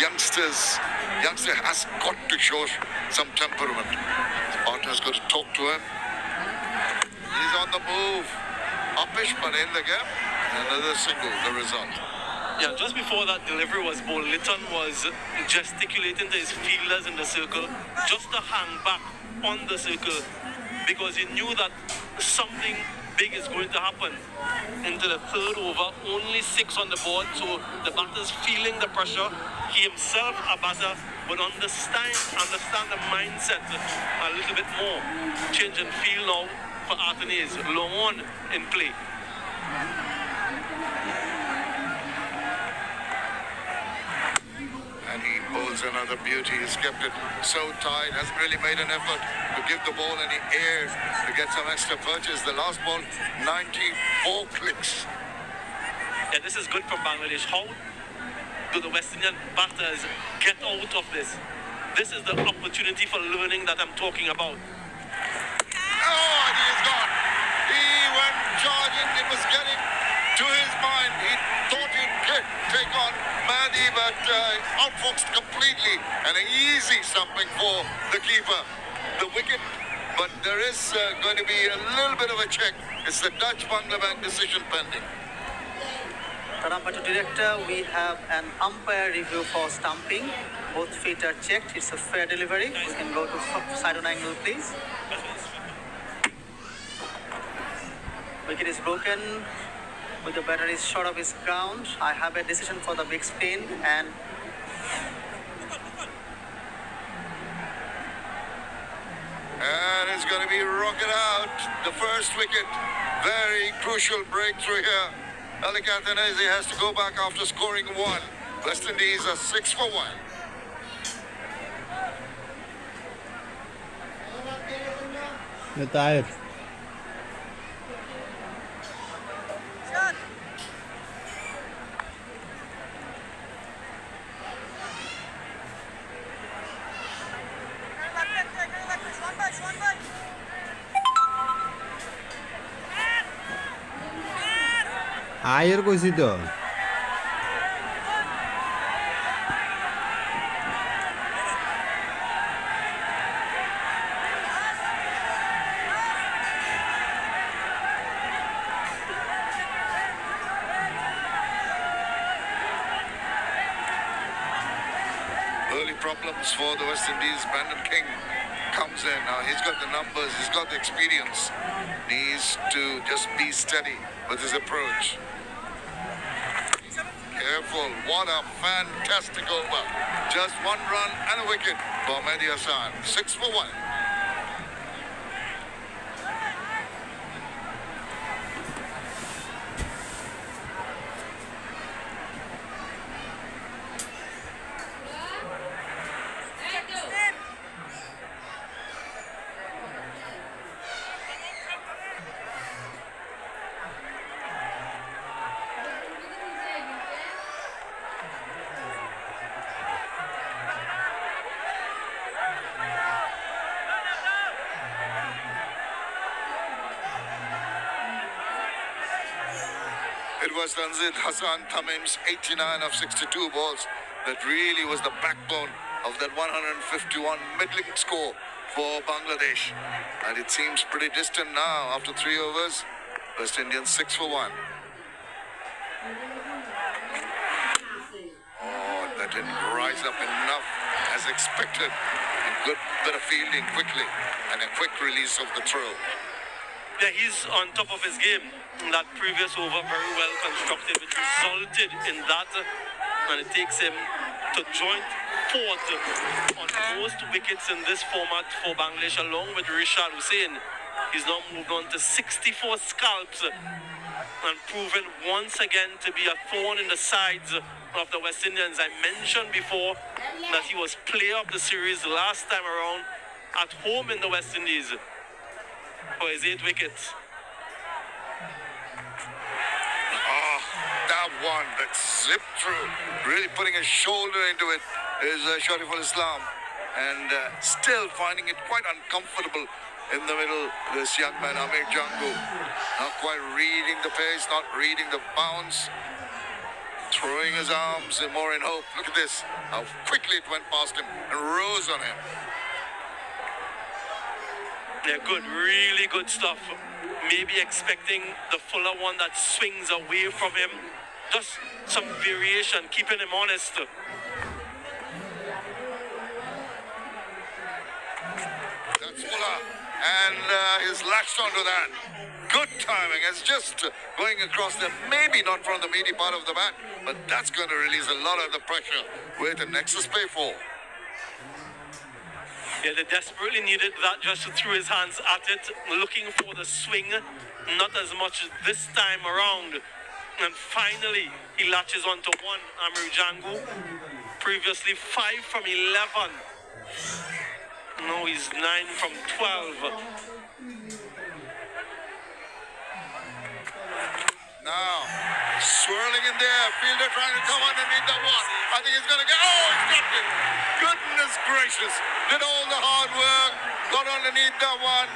youngster has got to show some temperament. His partner's got to talk to him. He's on the move. Upish, but in the gap. Another single, the result. Yeah, just before that delivery was bowled, Litton was gesticulating to his fielders in the circle just to hang back on the circle because he knew that something big is going to happen. Into the third over, only 6 on the board, so the batter's feeling the pressure. He himself, a batter, would understand the mindset a little bit more. Change and feel now for Artanays, long on in play. And he bowls another beauty. He's kept it so tight, hasn't really made an effort to give the ball any air to get some extra punches. The last ball, 94 clicks. Yeah, this is good from Bangladesh. How do the West Indian batters get out of this? This is the opportunity for learning that I'm talking about. Oh, and he's gone. He went charging. It was getting to his mind. He thought he'd take on Mahdi, but outfoxed completely. And an easy stumping for the keeper. The wicket, but there is going to be a little bit of a check. It's the Dutch Bangla Bank decision pending. To director, we have an umpire review for stumping. Both feet are checked. It's a fair delivery. We can go to side on angle, please. Wicket is broken. With the batter is short of his ground. I have a decision for the big spin and it's going to be rocketed out. The first wicket. Very crucial breakthrough here. Malik Athanasi has to go back after scoring 1. West Indies are 6 for 1. Retired. Ayer কইছি তো Early problems for the West Indies. Brandon King comes in. Now he's got the numbers, he's got the experience. Needs to just be steady with his approach. Careful. What a fantastic over. Just 1 run and a wicket for Mehdi Hasan. 6 for 1. It was Tanzid Hassan Tamim's 89 of 62 balls that really was the backbone of that 151 middling score for Bangladesh. And it seems pretty distant now after 3 overs. West Indians 6 for 1. Oh, that didn't rise up enough as expected. A good bit of fielding quickly and a quick release of the throw. Yeah, he's on top of his game. That previous over very well constructed, which resulted in that, and it takes him to joint 4th on most wickets in this format for Bangladesh, along with Rishad Hussain. He's now moved on to 64 scalps and proven once again to be a thorn in the sides of the West Indians. I mentioned before that he was player of the series last time around at home in the West Indies for his 8 wickets. That one that zipped through, really putting a shoulder into it, is Shariful Islam, and still finding it quite uncomfortable in the middle. This young man, Amir Jangu, not quite reading the pace, not reading the bounce. throwing his arms more in hope. Look at this, how quickly it went past him and rose on him. Yeah, good, really good stuff. Maybe expecting the fuller one that swings away from him. Just some variation, keeping him honest. That's Fuller, and he's latched onto that. Good timing. It's just going across there, maybe not from the meaty part of the bat, but that's going to release a lot of the pressure with the Nexus Pay 4. Yeah, they desperately needed that just to throw his hands at it, looking for the swing, not as much this time around. And finally, he latches onto one, Amir Jangu. Previously 5 from 11. Now he's 9 from 12. Now, swirling in there, fielder trying to come underneath the one. I think he's going to get, oh, he's got it. Goodness gracious. Did all the hard work, got underneath that one.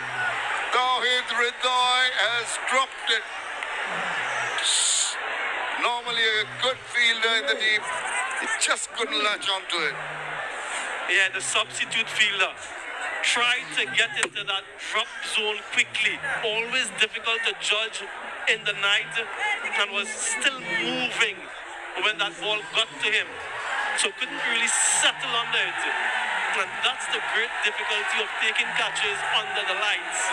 Tawhid Ridoy has dropped it. Normally a good fielder in the deep. He just couldn't latch onto it. Yeah, the substitute fielder tried to get into that drop zone quickly. Always difficult to judge in the night, and was still moving when that ball got to him. So couldn't really settle under it. And that's the great difficulty of taking catches under the lights,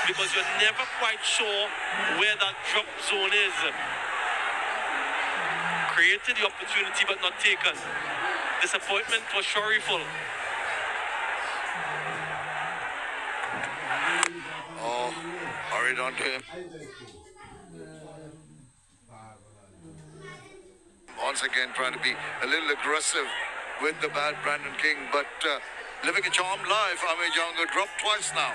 because you're never quite sure where that drop zone is. Created the opportunity but not taken. Disappointment for Shariful. Oh, hurried onto him. Once again trying to be a little aggressive with the bat, Brandon King, but living a charmed life. Amir Jangu dropped twice now.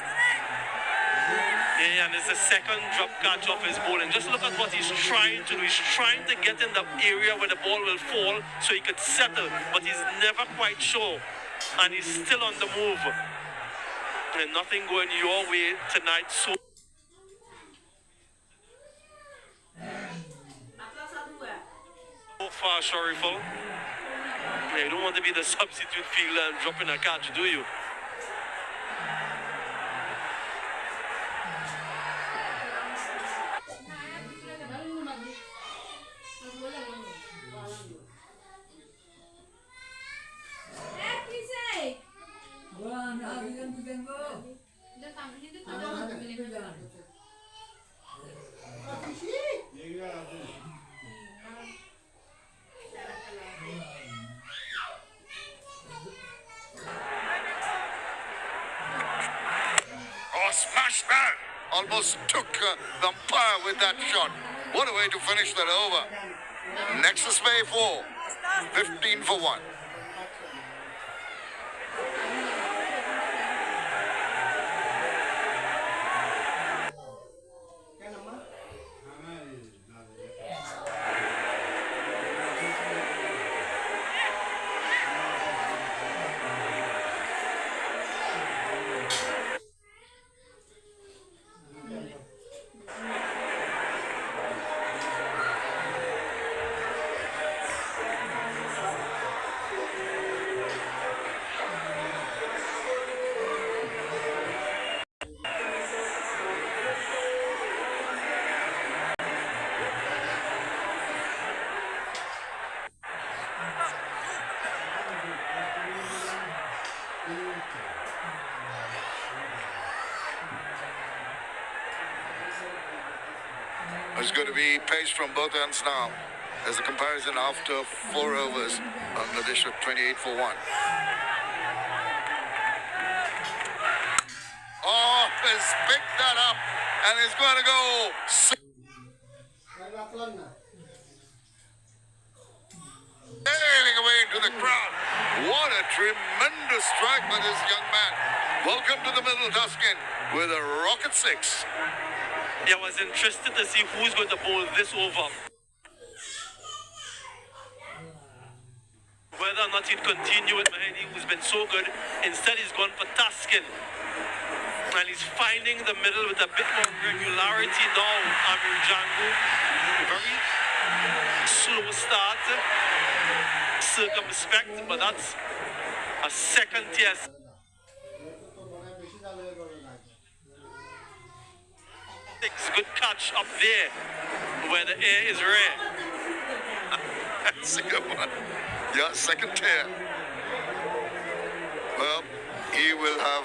Yeah, and it's the second drop catch off his bowling. Just look at what he's trying to do. He's trying to get in the area where the ball will fall so he could settle, but he's never quite sure. And he's still on the move. And nothing going your way tonight. So far, Shariful. Yeah, you don't want to be the substitute fielder and dropping a catch, do you? Oh, smash that! Almost took the umpire with that shot. What a way to finish that over. Nexus Pay 4, 15 for 1. It's going to be pace from both ends now. There's a comparison after 4 overs. Bangladesh with 28 for 1. Oh, he's picked that up and he's going to go. Sailing away into the crowd. What a tremendous strike by this young man. Welcome to the middle, Tuscan, with a rocket 6. Yeah, I was interested to see who's going to bowl this over. Whether or not he'd continue with Mahedi, who's been so good. Instead, he's gone for Taskin. And he's finding the middle with a bit more regularity now. Amir Jangu, very slow start, circumspect, but that's a second tier. Good catch up there where the air is rare. That's a good one. Yeah, second tier. Well, he will have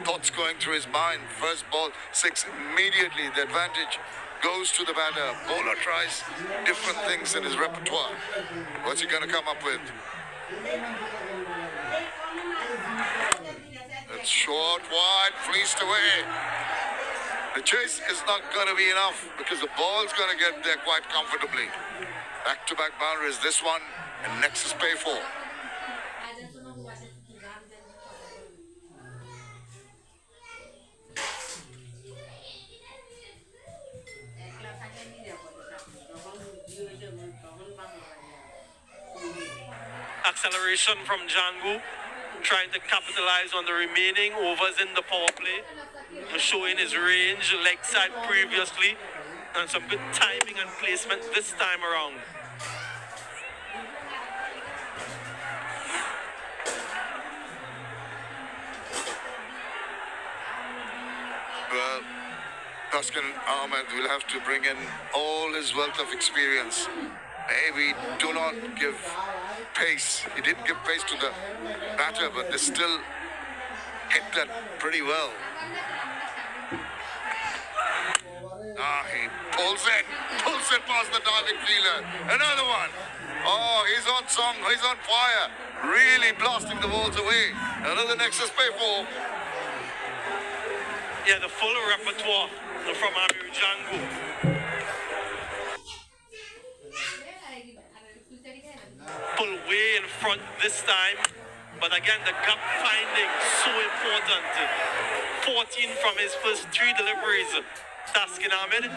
thoughts going through his mind. First ball, 6 immediately. The advantage goes to the batter. Bowler tries different things in his repertoire. What's he going to come up with? It's short, wide, fleeced away. The chase is not going to be enough because the ball's going to get there quite comfortably. Back-to-back boundaries, this one, and next is pay for. Acceleration from Django, trying to capitalize on the remaining overs in the power play, showing his range, leg side previously, and some good timing and placement this time around. Well, Taskin Ahmed will have to bring in all his wealth of experience. Maybe do not give pace. He didn't give pace to the batter, but they still hit that pretty well. He pulls it past the diving fielder. Another one. Oh, he's on song, he's on fire. Really blasting the balls away. Another Nexus pay for. Yeah, the full repertoire from Amir Django. Pull way in front this time, but again the gap finding so important. 14 from his first 3 deliveries. Taskin Ahmed,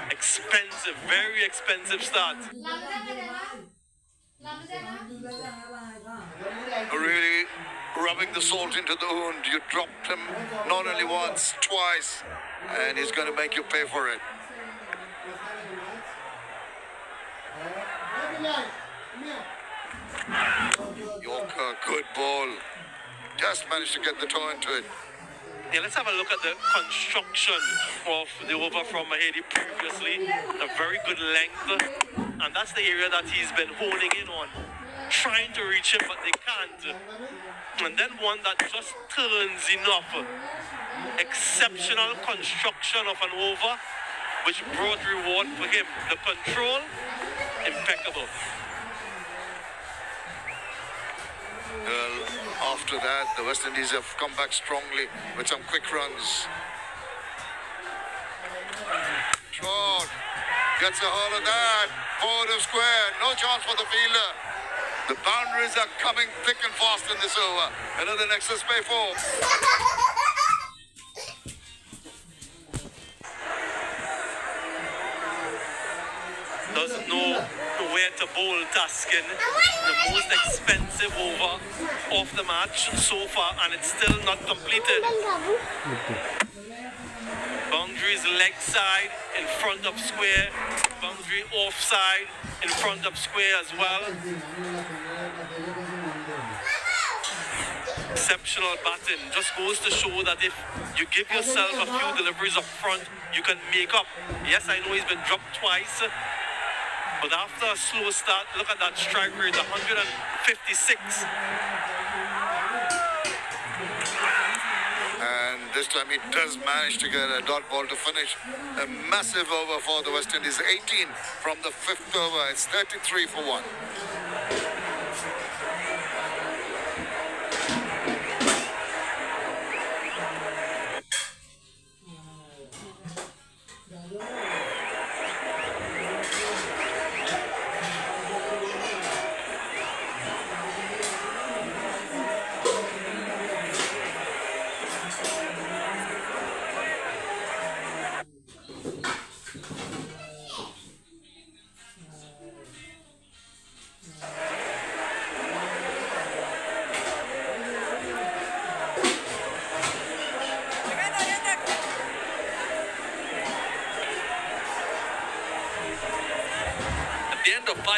expensive, very expensive start. Really rubbing the salt into the wound. You dropped him not only once, twice, and he's going to make you pay for it. Yorker, good ball. Just managed to get the toe into it. Yeah, let's have a look at the construction of the over from Mahedi previously. A very good length, and that's the area that he's been honing in on. Trying to reach him, but they can't. And then one that just turns enough. Exceptional construction of an over, which brought reward for him. The control, impeccable. Well, after that, the West Indies have come back strongly with some quick runs. Short. Gets a hold of that. Forward of square. No chance for the fielder. The boundaries are coming thick and fast in this over. Another Nexus pay for. Doesn't know where to bowl Taskin. The most expensive over of the match so far, and it's still not completed. Boundaries leg side in front of square. Boundary offside in front of square as well. Exceptional batting. Just goes to show that if you give yourself a few deliveries up front, you can make up. Yes, I know he's been dropped twice, but after a slow start, look at that strike rate, 156. And this time he does manage to get a dot ball to finish. A massive over for the West Indies. 18 from the 5th over. It's 33 for 1.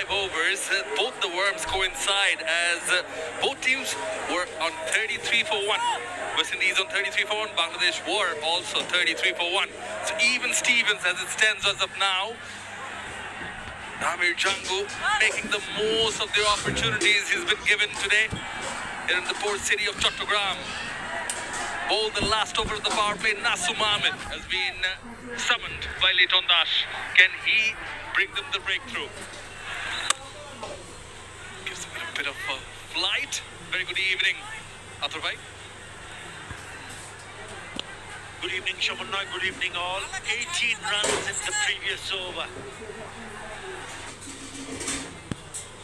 5 overs, both the worms coincide as both teams were on 33 for 1. West Indies on 33 for 1, Bangladesh were also 33 for 1. So even Stevens as it stands as of now. Namir Jangu making the most of the opportunities he's been given today here in the port city of Chattogram. Bowled the last over of the power play. Nasum Ahmed has been summoned by Leighton Dash. Can he bring them the breakthrough? Gives them a bit of a flight. Very good evening, Athur bhai. Good evening, Shamanna. Good evening, all. 18 runs in the previous over.